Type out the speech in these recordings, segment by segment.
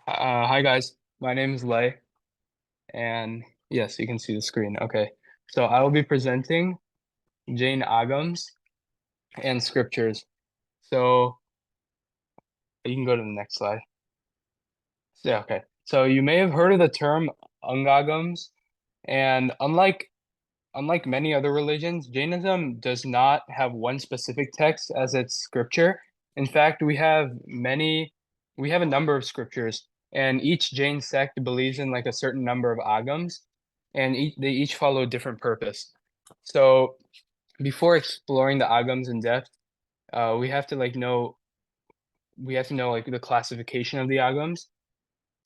Hi guys, my name is Lei, and yes, you can see the screen. Okay, so I will be presenting Jain Agams and scriptures. So you can go to the next slide. Yeah, okay. So you may have heard of the term Angagams, and unlike many other religions, Jainism does not have one specific text as its scripture. In fact, we have a number of scriptures, and each Jain sect believes in like a certain number of agams, and they each follow a different purpose. So before exploring the agams in depth, we have to know like the classification of the agams.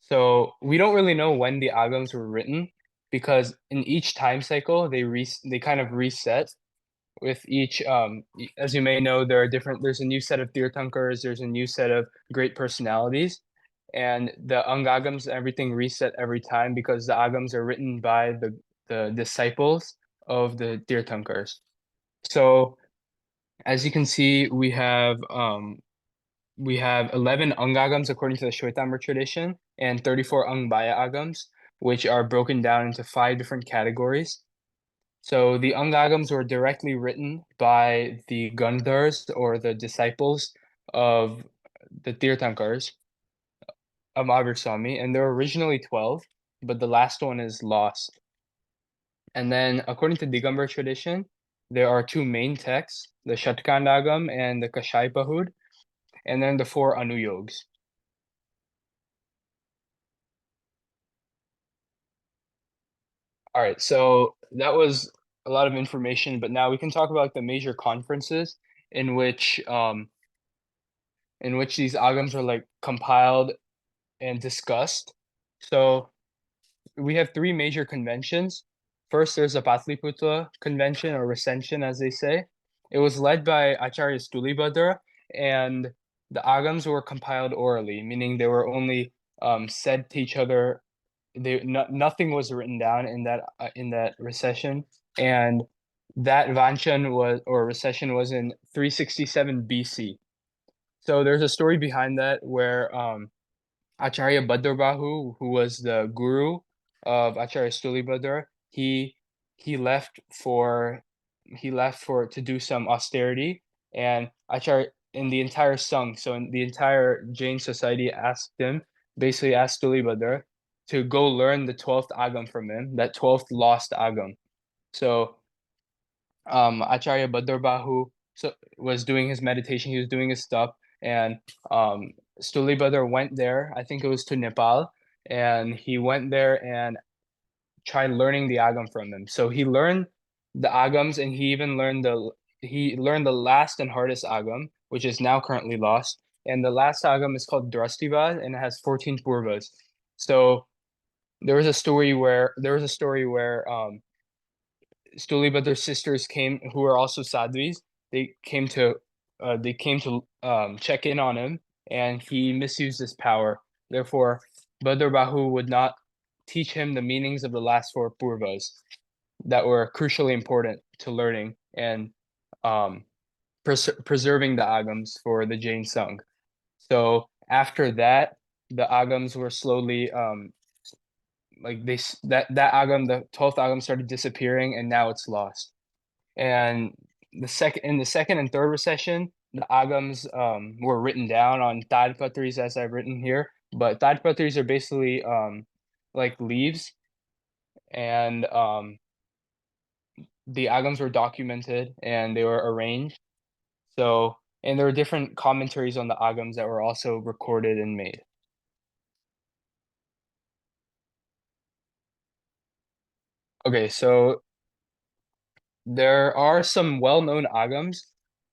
So we don't really know when the agams were written because in each time cycle they kind of reset with each as you may know there's a new set of Tirthankars, there's a new set of great personalities, and the Angagams everything reset every time because the Agams are written by the disciples of the Tirthankars. So as you can see we have 11 Angagams according to the Shwetambar tradition and 34 Angbaya Agams, which are broken down into five different categories. So the Angagams were directly written by the Gandhars or the disciples of the Tirthankars of Mahavir Swami, and there were originally 12, but the last one is lost. And then according to Digambar tradition, there are two main texts, the Shatkandagam and the Kashai Pahud, and then the four Anuyogs. All right, so that was a lot of information, but now we can talk about the major conferences in which um, in which these agams are like compiled and discussed. So we have three major conventions. First, there's the Patliputra convention or recension, as they say. It was led by Acharya Stulibhadra, and the agams were compiled orally, meaning they were only said to each other. Nothing was written down in that recession, and that vanchan was or recession was in 367 BC. So there's a story behind that where Acharya Bhadrabahu, who was the guru of Acharya Stulibhadra, he left for he left for to do some austerity, and Acharya in the entire Sangh, so in the entire Jain society basically asked Stulibhadra to go learn the 12th Agam from him, that 12th lost Agam. So Acharya Bhadrabahu was doing his meditation, he was doing his stuff, and Stulibhadra went there, I think it was to Nepal, and he went there and tried learning the Agam from him. So he learned the Agams and he learned the last and hardest Agam, which is now currently lost. And the last Agam is called Drastivad and it has 14 Purvas. So there was a story where Stuli, but their sisters came who were also sadhvis. They came to check in on him, and he misused his power. Therefore, Badr Bahu would not teach him the meanings of the last four purvas that were crucially important to learning and um, preserving the agams for the Jain Sangh. So after that, the agams were slowly like that agam, the 12th agam started disappearing, and now it's lost. And the second and third recession, the agams were written down on tadpatris as I've written here. But tadpatris are basically like leaves, and the agams were documented and they were arranged. So and there were different commentaries on the agams that were also recorded and made. Okay, so there are some well-known agams.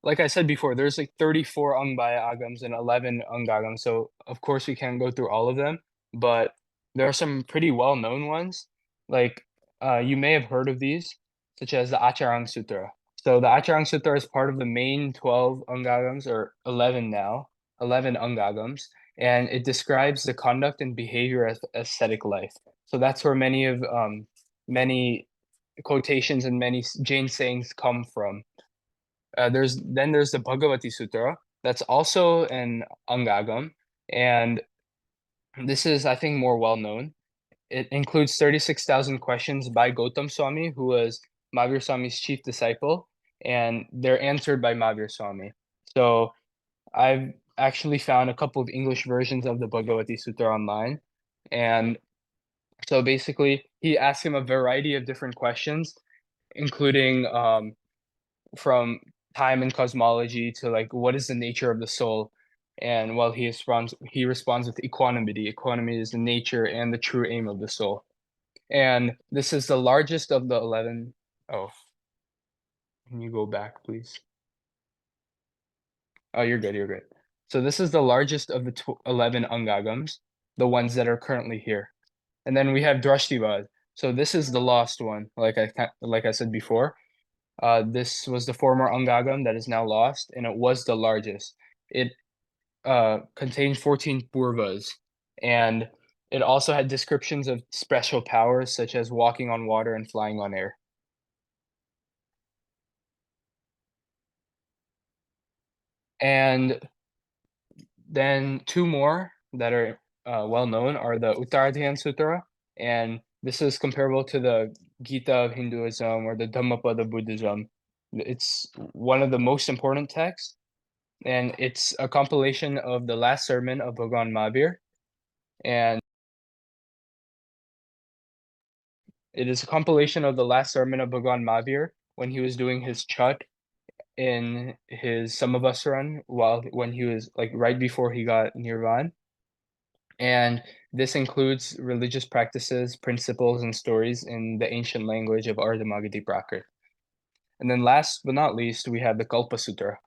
Like I said before, there's like 34 Angbaya agams and 11 Angagams. So of course we can't go through all of them, but there are some pretty well-known ones. Like you may have heard of these, such as the Acharang Sutra. So the Acharang Sutra is part of the main 12 Angagams, or 11 now, 11 Angagams, and it describes the conduct and behavior of ascetic life. So that's where many quotations and many Jain sayings come from. There's the Bhagavati Sutra that's also an Angagam, and This is, I think, more well known. It includes 36,000 questions by Gautam Swami, who was Mahavir Swami's chief disciple, and they're answered by Mahavir Swami. So I've actually found a couple of English versions of the Bhagavati Sutta online. And so basically, he asked him a variety of different questions, including from time and cosmology to like what is the nature of the soul. And while he responds with equanimity. Equanimity is the nature and the true aim of the soul. And this is the largest of the 11. Oh, can you go back, please? Oh, you're good, you're good. So this is the largest of the 11 Angagams, the ones that are currently here. And then we have Drashtivad. So this is the lost one, like I said before. This was the former Angagam that is now lost, and it was the largest. It contained 14 purvas, and it also had descriptions of special powers such as walking on water and flying on air. And then two more that are well known are the Uttarayan Sutra, and this is comparable to the Gita of Hinduism or the Dhammapada of Buddhism. It's one of the most important texts, and it's a compilation of the last sermon of Bhagwan Mahavir, and it is a compilation of the last sermon of Bhagwan Mahavir when he was doing his chut in his Samavasran when he was like right before he got nirvan. And this includes religious practices, principles, and stories in the ancient language of Ardhamagati Prakrit. And then last but not least, we have the Kalpa Sutra.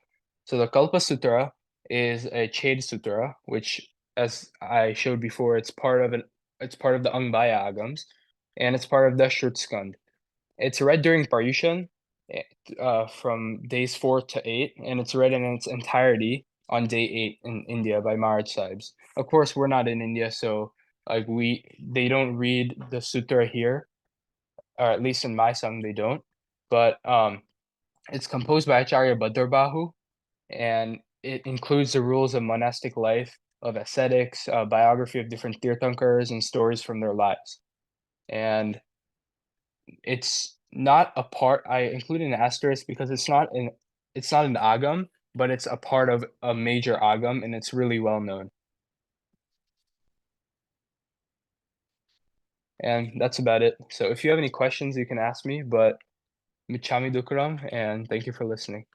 So the Kalpa Sutra is a Chade Sutra, which, as I showed before, it's part of the Angbaya Agams, and it's part of the Shrutskanth. It's read during Paryushan, eh, from days 4 to 8, and it's read in its entirety on day 8 in India by Maharaj Sahibs. Of course, we're not in India, so like they don't read the sutra here, or at least in my sangh they don't. But it's composed by Acharya Bhadrabahu, and it includes the rules of monastic life, of ascetics, biography of different Tirthankars, and stories from their lives. And it's not a part. I included an asterisk because it's not an agam, but it's a part of a major agam, and it's really well known. And that's about it. So if you have any questions, you can ask me, but Michhami Dukkadam, and thank you for listening.